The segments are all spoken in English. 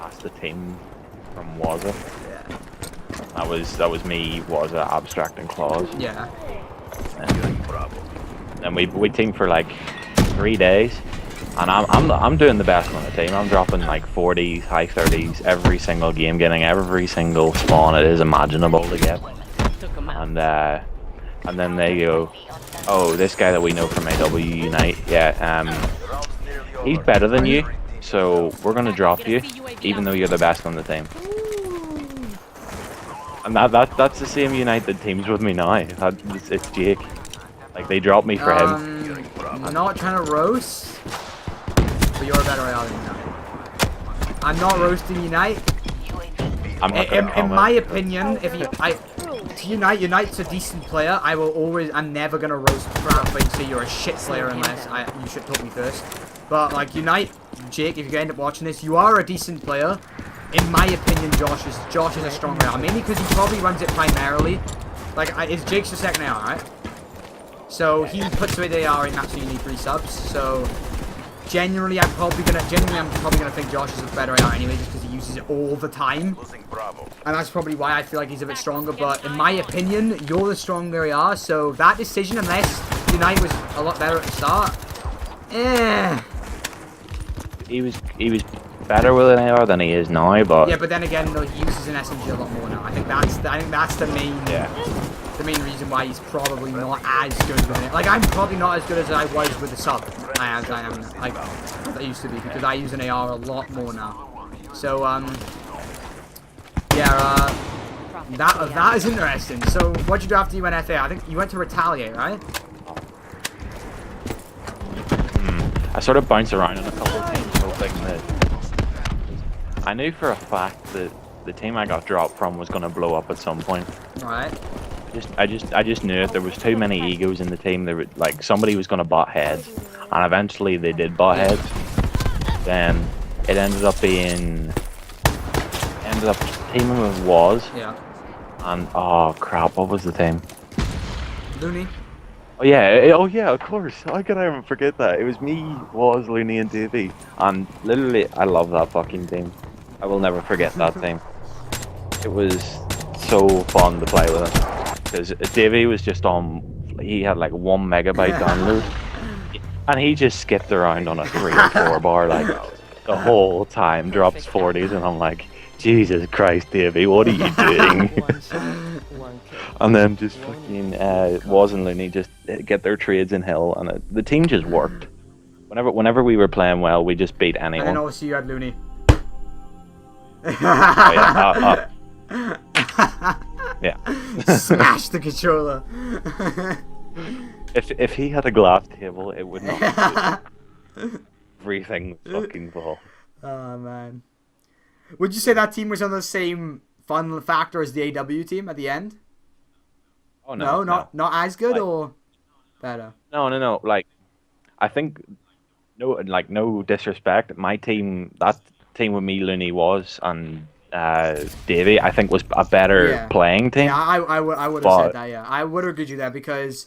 cast the team from Waza. Yeah. That was me, Waza, Abstract, and Claus. Yeah. And we teamed for like 3 days, and I'm doing the best on the team. I'm dropping like 40s, high 30s every single game, getting every single spawn it is imaginable to get. And then they go, oh, this guy that we know from AW Unite, yeah, he's better than you, so we're gonna drop you, even though you're the best on the team. And that's the same Unite that teams with me now. It's Jake. Like, they dropped me for him. I'm not trying to roast, but you're a better AR than Unite. I'm not roasting Unite. I'm not in my opinion, if Unite's a decent player. I'm never gonna roast crap and say you're a shit slayer unless you should talk me first. But like Unite, Jake, if you end up watching this, you are a decent player. In my opinion, Josh is a strong AR, mainly because he probably runs it primarily. Like, is Jake's your second AR, right? So he puts away the AR in that, so you need 3 subs. So genuinely, I'm probably gonna think Josh is a better AR anyway, just because he uses it all the time. And that's probably why I feel like he's a bit stronger. But in my opinion, you're the stronger AR. So that decision, unless Unite was a lot better at the start, He was better with an AR than he is now, but yeah. But then again, though, he uses an SMG a lot more now. I think that's the main the main reason why he's probably not as good with it. Like, I'm probably not as good as I was with the sub. I am like I used to be, because I use an AR a lot more now. So yeah, that is interesting. So what'd you do after you went FA? I think you went to Retaliate, right? I sort of bounced around in a couple of teams, hoping that I knew for a fact that the team I got dropped from was going to blow up at some point. Right. I just knew it. There was too many egos in the team. There were, like, somebody was going to butt heads, and eventually they did butt heads. Then it ended up teaming with Waz. Yeah. And oh crap, what was the team? Looney. Oh yeah, of course. How could I even forget that? It was me, Waz, Looney, and Davey. And literally, I love that fucking team. I will never forget that team. It was so fun to play with him. Because Davey was just on, he had like 1 megabyte download. And he just skipped around on a 3 or 4 bar like the whole time, drops 40s, and I'm like, Jesus Christ, Davey, what are you doing? And then just fucking Waz and Looney just get their trades in hell, and the team just worked. Whenever we were playing well, we just beat anyone. And then obviously you had Looney. Oh, yeah. Smash the controller. If he had a glass table, it would not. Everything fucking fall. Oh man. Would you say that team was on the same fun factor as the AW team at the end? Oh no, not as good, like, or better? No. Like, I think no disrespect. My team, that team with me, Looney, was, and Davey, I think was a better playing team. Yeah, I would have said that. Yeah, I would have agreed with that, because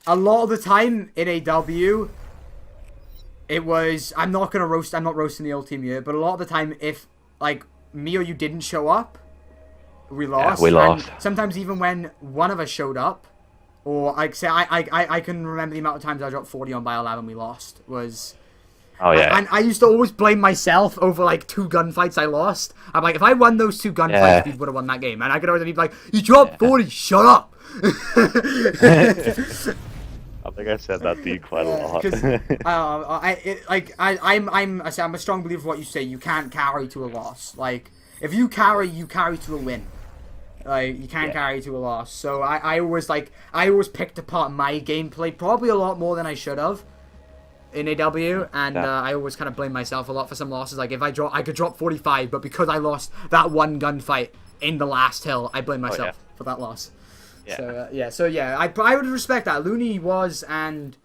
a lot of the time in AW, it was, I'm not roasting the old team here, but a lot of the time, if like me or you didn't show up, we lost. Yeah, we lost. And sometimes even when one of us showed up, or like say I can remember the amount of times I dropped 40 on by 11 we lost was. Oh yeah. And I used to always blame myself over like 2 gunfights I lost. I'm like, if I won those 2 gunfights, we would have won that game. And I could always be like, you dropped 40, shut up. I think I said that to you quite a lot. I'm a strong believer of what you say. You can't carry to a loss. Like, if you carry to a win. Like, you can't carry to a loss. So I always picked apart my gameplay probably a lot more than I should have in AW, and I always kind of blame myself a lot for some losses. Like, if I could drop 45, but because I lost that one gunfight in the last hill, I blame myself for that loss. Yeah. So I would respect that. Looney was, and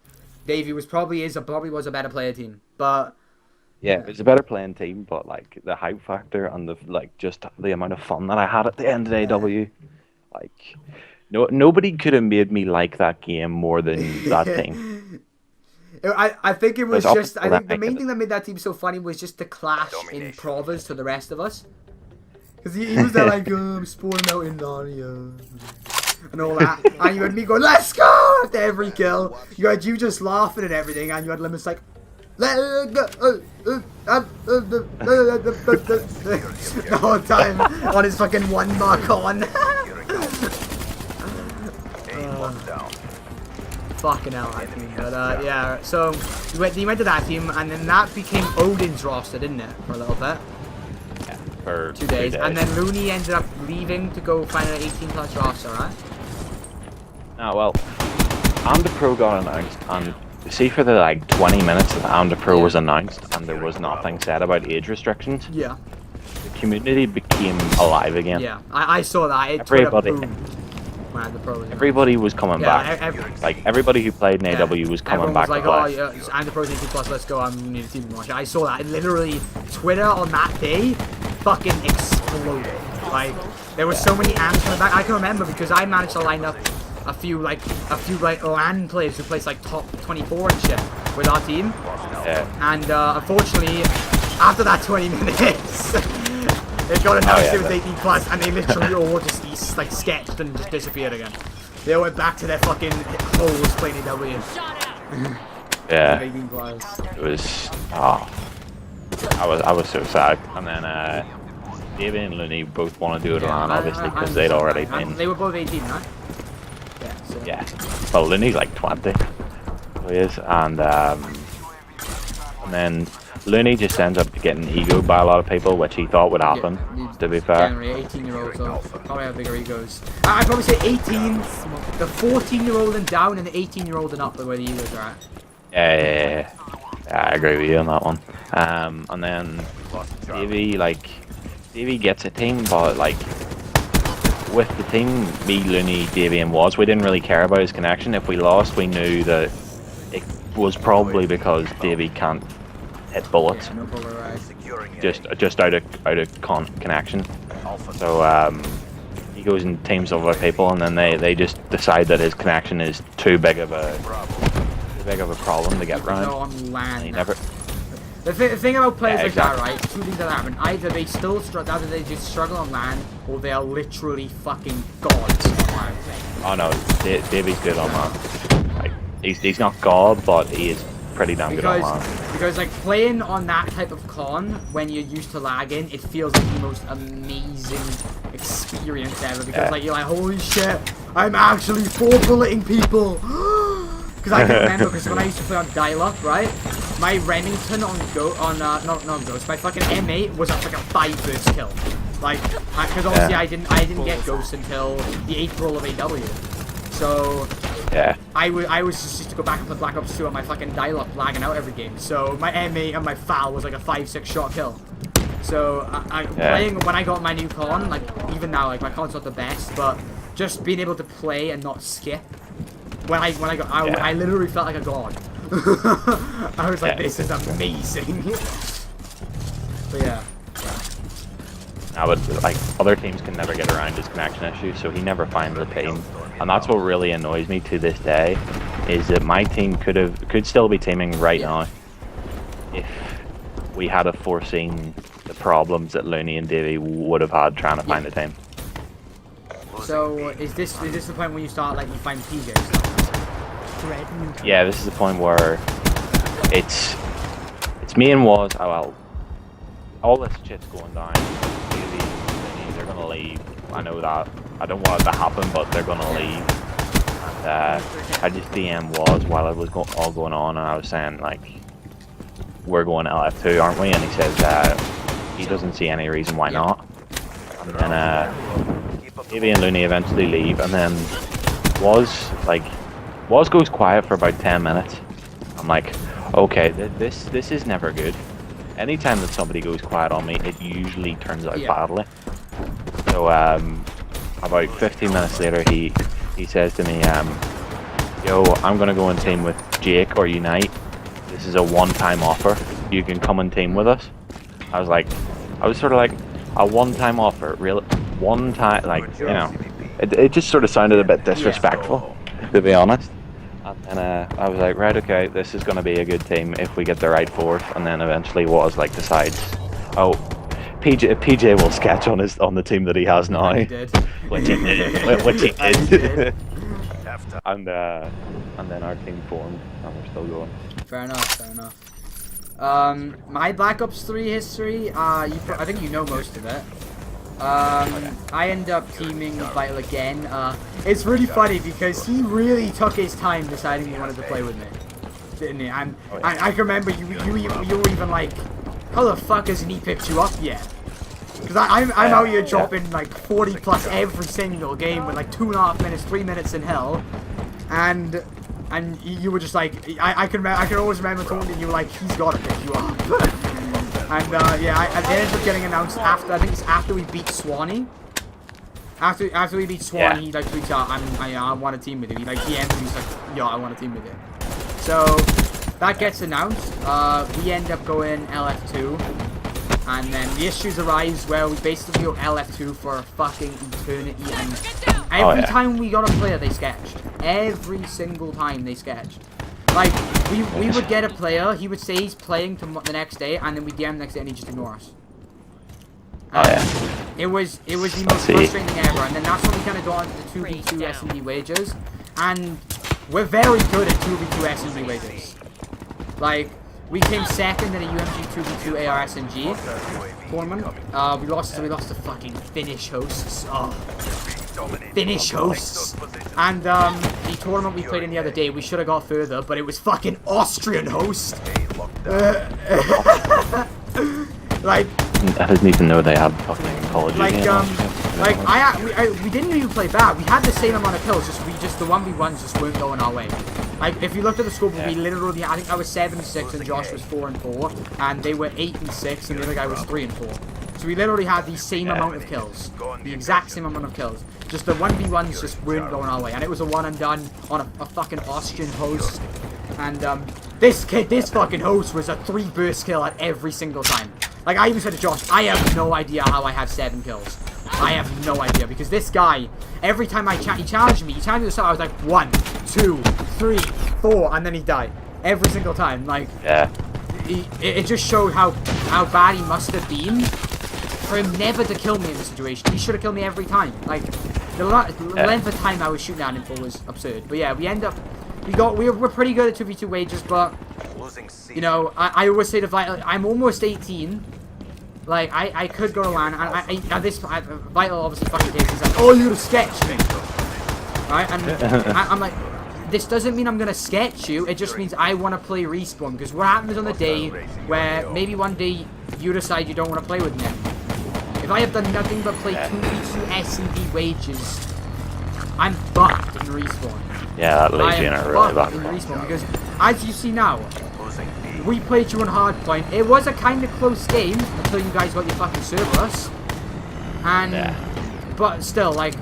Davey probably was a better player team, but yeah, it was a better playing team. But like the hype factor and just the amount of fun that I had at the end of AW, nobody could have made me like that game more than that team. I think it was There's just. I options think the that main make thing that made that team so funny was just the clash in provas to the rest of us. Because he was there like, I'm spawning out in Narnia. And all that. And you had me going, let's go! After every kill. You had you just laughing and everything. And you had Limits like, the whole time on his fucking 1 mark on. Fucking hell, that team. But yeah, so you went to that team, and then that became Odin's roster, didn't it? For a little bit. Yeah, for 2 days. And then Looney ended up leaving to go find an 18+ roster, right? Oh, well, Amda Pro got announced, and see for the like 20 minutes that Amda Pro was announced, and there was nothing said about age restrictions. Yeah. The community became alive again. Yeah, I saw that. Everybody was coming back. Like everybody who played in AW was coming back. Everyone was like, oh, yeah, I'm the Pro 18+, let's go. I'm need a team to watch it. I saw that. Literally, Twitter on that day fucking exploded. Like, there were so many ants coming back. I can remember because I managed to line up a few LAN players who placed like top 24 and shit with our team. Yeah. And unfortunately, after that 20 minutes, it got announced it was 18+, and they literally all just like sketched and just disappeared again. They all went back to their fucking holes playing AW. Yeah. 18+. It was. Oh, I was so sad. And then David and Looney both want to do it around, obviously, because they'd already been. They were both 18, right? Yeah. So. Yeah. Well, Looney's like 20. So he is, and then Looney just ends up getting egoed by a lot of people, which he thought would happen, to be fair. Generally, 18-year-olds probably have bigger egos. I'd probably say 18, the 14-year-old and down, and the 18-year-old and up are where the egos are at. Yeah, I agree with you on that one. And then Davey gets a team, but like with the team, me, Looney, Davey, and we didn't really care about his connection. If we lost, we knew that it was probably because Davey can't hit bullets. Yeah, no problem, right. Just out of connection. So he goes and teams with other people, and then they just decide that his connection is too big of a problem to get round. On LAN. He never. The thing about players like that, right? Two things that happen. Either they just struggle on LAN, or they are literally fucking gods on LAN. Oh no, Davey's good on LAN. Like he's not god, but he is pretty damn good on LAN. Because like playing on that type of con when you're used to lagging, it feels like the most amazing experience ever. Because like you're like, holy shit, I'm actually 4-bulleting people. Because I can remember, because when I used to play on dial-up, right, my Remington on not Ghost, my fucking M8 was like a 5-burst kill. Like, because obviously I didn't get Ghost until the April of AW. So yeah, I was just used to go back and play Black Ops 2 on my fucking dial-up, lagging out every game. So my M8 and my FAL was like a 5-6 shot kill. So playing when I got my new con, like even now, like my con's not the best, but just being able to play and not skip. I literally felt like a god. I was like, this is amazing. But yeah. Like other teams can never get around his connection issues, so he never finds a team, and that's what really annoys me to this day, is that my team could still be teaming right now if we had foreseen the problems that Looney and Davey would have had trying to find a team. So is this the point when you start like you find PJs? Yeah, this is the point where it's me and Waz. Oh well, all this shit's going down. They're gonna leave. I know that. I don't want it to happen, but they're gonna leave. And I just DM Waz while it was all going on, and I was saying like, we're going LF2, aren't we? And he says he doesn't see any reason why not. And then Davey and Looney eventually leave, and then Waz goes quiet for about 10 minutes. I'm like, okay, this is never good. Anytime that somebody goes quiet on me, it usually turns out badly. So about 15 minutes later, he says to me, yo, I'm gonna go and team with Jake or Unite. This is a one-time offer. You can come and team with us. I was sort of like, a one-time offer, really? One time, like, you know, it just sort of sounded a bit disrespectful, to be honest. And then I was like, right, okay, this is going to be a good team if we get the right fourth. And then eventually was like decides, oh, PJ will sketch on the team that he has now. And he did. Which he did. Which he And he did. did. And then our team formed, and we're still going. Fair enough, fair enough. My Black Ops 3 history, I think you know most of it. I end up teaming with Vital again. It's really funny because he really took his time deciding he wanted to play with me, didn't he? And I can remember you were even like, how the fuck hasn't he picked you up yet? Because I'm out here dropping like 40 plus every single game with like 2.5 minutes, 3 minutes in hell, and you were just like, I can always remember talking to you like, he's got to pick you up. And yeah, I ended up getting announced after, I think it's after we beat Swanee. After we beat Swanee, he like tweets out, I want a team with you. He like DM'd me, he's like, yo, I want a team with you. So that gets announced. We end up going LF2, and then the issues arise where we basically go LF2 for fucking eternity, and every time we got a player, they sketched. Every single time they sketched. Like, we would get a player, he would say he's playing the next day, and then we'd DM the next day and he'd just ignore us. It was the most frustrating thing ever, and then that's when we kind of got into the 2v2 S&D wages, and we're very good at 2v2 S&D wages. Like, we came second in a UMG 2v2 ARSNG tournament. We lost to fucking Finnish hosts. Oh. Finnish hosts. And the tournament we played in the other day, we should have got further, but it was fucking Austrian host. Like, I didn't even know they had fucking college. We didn't even play bad. We had the same amount of kills, just the 1v1s just weren't going our way. Like, if you looked at the score, we literally, I think I was 7-6 and Josh was 4-4, and they were 8-6 and the other guy was 3-4. So we literally had the same amount of kills, the exact same amount of kills. Just the 1v1s just weren't going our way, and it was a one and done on a fucking Austrian host. And this fucking host was a 3 burst kill at every single time. Like, I even said to Josh, I have no idea how I have 7 kills. I have no idea, because this guy, every time he challenged me to the start, I was like 1, 2, 3, 4, and then he died every single time. Like, it just showed how bad he must have been for him never to kill me in this situation. He should have killed me every time. Like, the length of time I was shooting at him for was absurd. But yeah, we're pretty good at 2v2 wages, but you know, I always say to Vital, I'm almost 18. Like, I could go to LAN, and Vital obviously fucking takes. He's like, oh, you sketch me, right? And I'm like, this doesn't mean I'm gonna sketch you. It just means I want to play respawn. Because what happens on the day where maybe one day you decide you don't want to play with me? If I have done nothing but play 2v2 S&D wages, I'm fucked in respawn. Yeah, that leaves you in a really bad respawn, because as you see now, we played you on hardpoint. It was a kind of close game until you guys got your fucking Cerberus. And but still, like,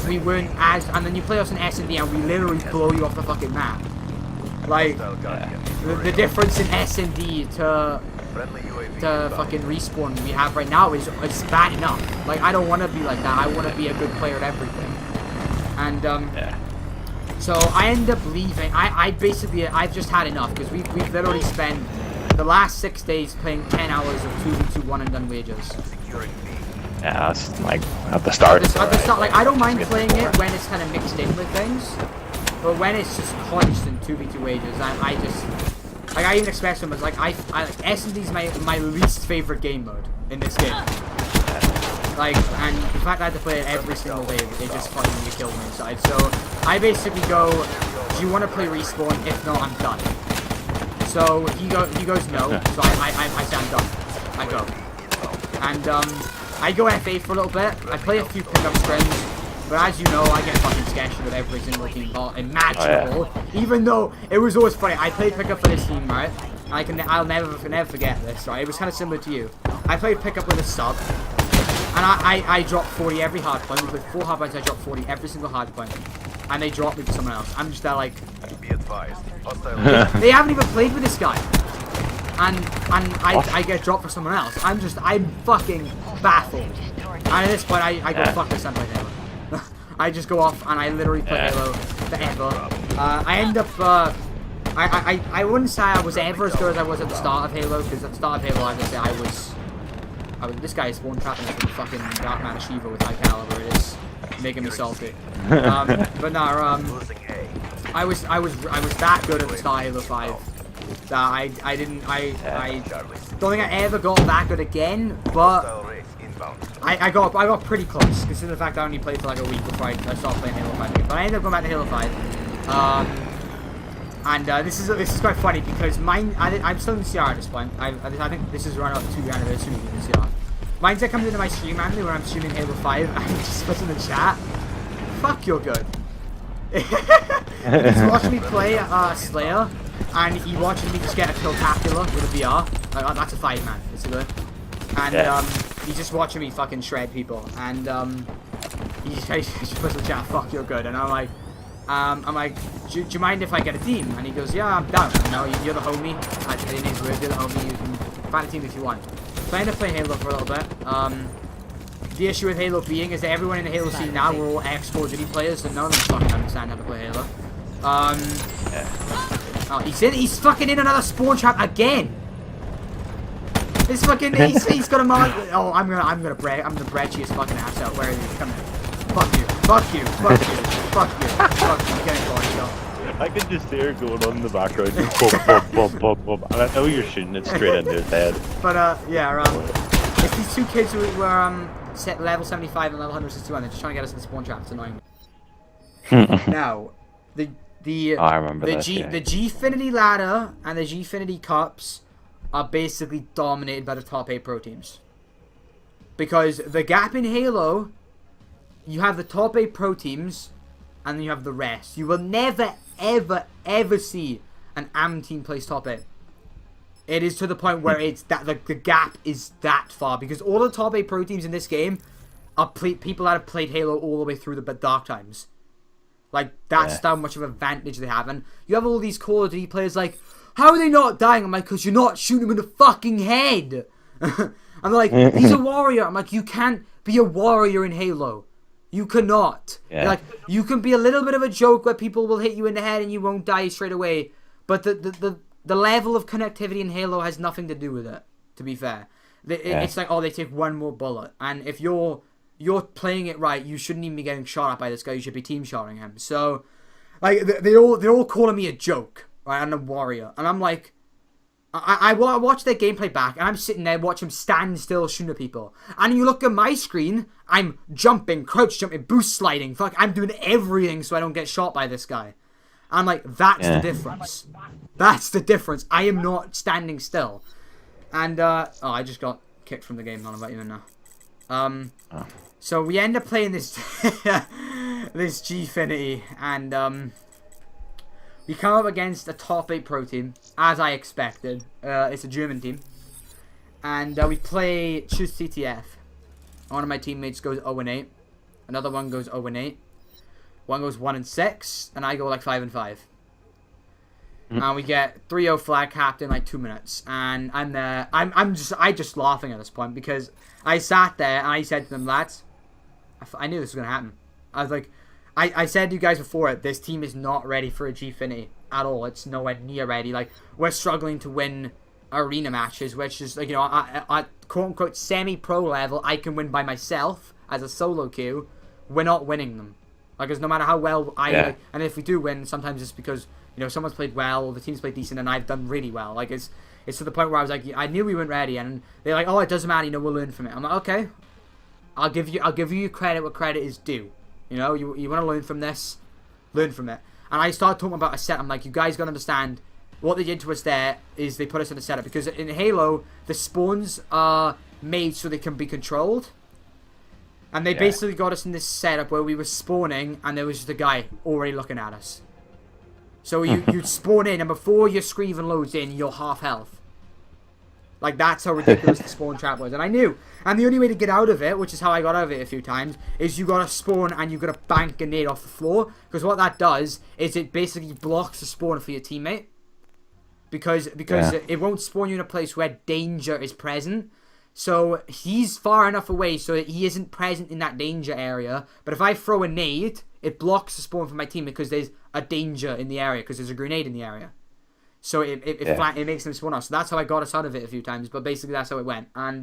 we weren't as. And then you play us in S&D and we literally blow you off the fucking map. Like, the difference in S&D to fucking respawn we have right now is bad enough. Like, I don't want to be like that. I want to be a good player at everything. And so I end up leaving. I've just had enough, because we've literally spent the last 6 days playing 10 hours of 2v2 one and done wages. Yeah, that's like at the start. At the start, like, I don't mind playing it when it's kind of mixed in with things, but when it's just constant 2v2 wages, I just like, I even express them as like S&D is my least favorite game mode in this game. Like, and the fact I had to play it every single day, it just fucking killed me inside. So I basically go, do you want to play respawn? If not, I'm done. So he goes no. So I say I'm done. I go. And I go FA for a little bit. I play a few pickup scrims, but as you know, I get fucking sketched with every single team imaginable. Even though it was always funny, I played pickup for this team, right? I'll never forget this, right? It was kind of similar to you. I played pickup with a sub. And I dropped 40 every hard point. We played 4 hard points, I dropped 40 every single hard point. And they dropped me to someone else. I'm just there like, they haven't even played with this guy. And I get dropped for someone else. I'm fucking baffled. And at this point I go, fuck this, I'm playing Halo. I just go off and I literally play Halo. forever. I end up, I wouldn't say I was ever as good as I was at the start of Halo, because at the start of Halo, as I say, I was this guy is spawn trapping me with a fucking Darkman Shiva with high caliber. It is making me salty. But no, I was that good at the start of Halo 5 that I don't think I ever got that good again, but I got pretty close, considering the fact I only played for like a week before I started playing Halo 5 again. But I ended up going back to Halo 5. And this is quite funny because I'm still in CR at this point. I think this is around up 2 anniversary in CR. Mine's that comes into my stream randomly when I'm streaming Halo 5 and he just puts in the chat, "Fuck, you're good." He's watching me play Slayer, and he watching me just get a Killtacular with a VR. Like, that's a 5-man, basically. And he's just watching me fucking shred people. And he just puts in the chat, "Fuck, you're good." And I'm like, do you mind if I get a team? And he goes, "Yeah, I'm down. You know, you're the homie." In his words, you're the homie. You can find a team if you want. So I ended up playing Halo for a little bit. The issue with Halo being is that everyone in the Halo scene now, we're all ex-4G players, so none of them fucking understand how to play Halo. Oh, he's fucking in another spawn trap again. This fucking, he's got a mod. Oh, I'm gonna bread his fucking ass out. Where are you? Come here. Fuck you. Fuck you. Fuck you. Fuck you. Fuck you. Get it going, yo. I can just hear it going on in the background. Bump, bump, bump, bump, bump. And I know you're shooting it straight into his head. But yeah, if these two kids were set level 75 and level 161, they're just trying to get us in the spawn trap. It's annoying. Now, I remember the Gfinity ladder and the Gfinity cups are basically dominated by the top 8 pro teams. Because the gap in Halo, you have the top 8 pro teams, and then you have the rest. You will never, ever, ever see an AM team place top 8. It is to the point where it's that the gap is that far, because all the top 8 pro teams in this game are people that have played Halo all the way through the dark times. Like, that's how much of an advantage they have. And you have all these Call of Duty players like, "How are they not dying?" I'm like, "Because you're not shooting them in the fucking head." I'm like, "He's a warrior." I'm like, "You can't be a warrior in Halo. You cannot." Like, you can be a little bit of a joke where people will hit you in the head and you won't die straight away. But the level of connectivity in Halo has nothing to do with it, to be fair. It's like, oh, they take one more bullet. And if you're playing it right, you shouldn't even be getting shot at by this guy. You should be team shotting him. So, like, they're all calling me a joke, right? I'm a warrior. And I'm like, I watch their gameplay back, and I'm sitting there watching them stand still shooting at people. And you look at my screen, I'm jumping, crouch jumping, boost sliding. Fuck, I'm doing everything so I don't get shot by this guy. I'm like, that's the difference. That's the difference. I am not standing still. And, I just got kicked from the game. Not about you now. So we end up playing this this Gfinity, and we come up against a top 8 pro team, as I expected. It's a German team, and we play choose CTF. One of my teammates goes 0-8, another one goes 0-8, one goes 1-6, and I go like 5-5. And we get 3-0 flag capped in like 2 minutes, and I'm just laughing at this point, because I sat there and I said to them, "Lads, I knew this was gonna happen." I was like, I said to you guys before it, this team is not ready for a Gfinity at all. It's nowhere near ready. Like, we're struggling to win arena matches, which is, like, you know, at quote unquote semi-pro level, I can win by myself as a solo queue. We're not winning them. Like, because no matter how well and if we do win, sometimes it's because, you know, someone's played well, or the team's played decent, and I've done really well. Like, it's to the point where I was like, I knew we weren't ready, and they're like, "Oh, it doesn't matter, you know, we'll learn from it." I'm like, "Okay, I'll give you credit where credit is due. You know, you want to learn from this, learn from it." And I started talking about a set. I'm like, "You guys gotta understand, what they did to us there is they put us in a setup, because in Halo the spawns are made so they can be controlled." And they basically got us in this setup where we were spawning, and there was just a guy already looking at us. So you'd spawn in, and before your screen even loads in, you're half health. Like, that's how ridiculous the spawn trap was. And I knew. And the only way to get out of it, which is how I got out of it a few times, is you gotta spawn and you gotta bank a nade off the floor. Because what that does is it basically blocks the spawn for your teammate. Because it won't spawn you in a place where danger is present. So he's far enough away so that he isn't present in that danger area. But if I throw a nade, it blocks the spawn from my team because there's a danger in the area because there's a grenade in the area. So it makes them spawn out. So that's how I got us out of it a few times. But basically that's how it went. And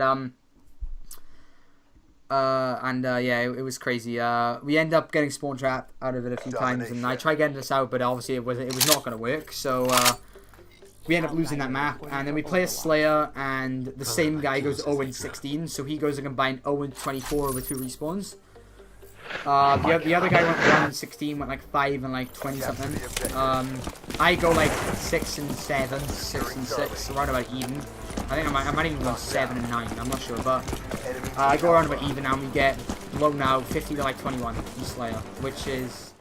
yeah, it was crazy. We ended up getting spawn trap out of it a few times, and I tried getting this out, but obviously it was not gonna work. So we end up losing that map, and then we play a Slayer, and the same guy goes 0-16, so he goes a combined 0-24 with 2 respawns. The other guy went 1-16, went like 5 and like 20 something. I go like 6-7, 6-6, around about even. I think I might even go 7 and 9. I'm not sure, but I go around about even, and we get low now 50 to like 21 in Slayer, which is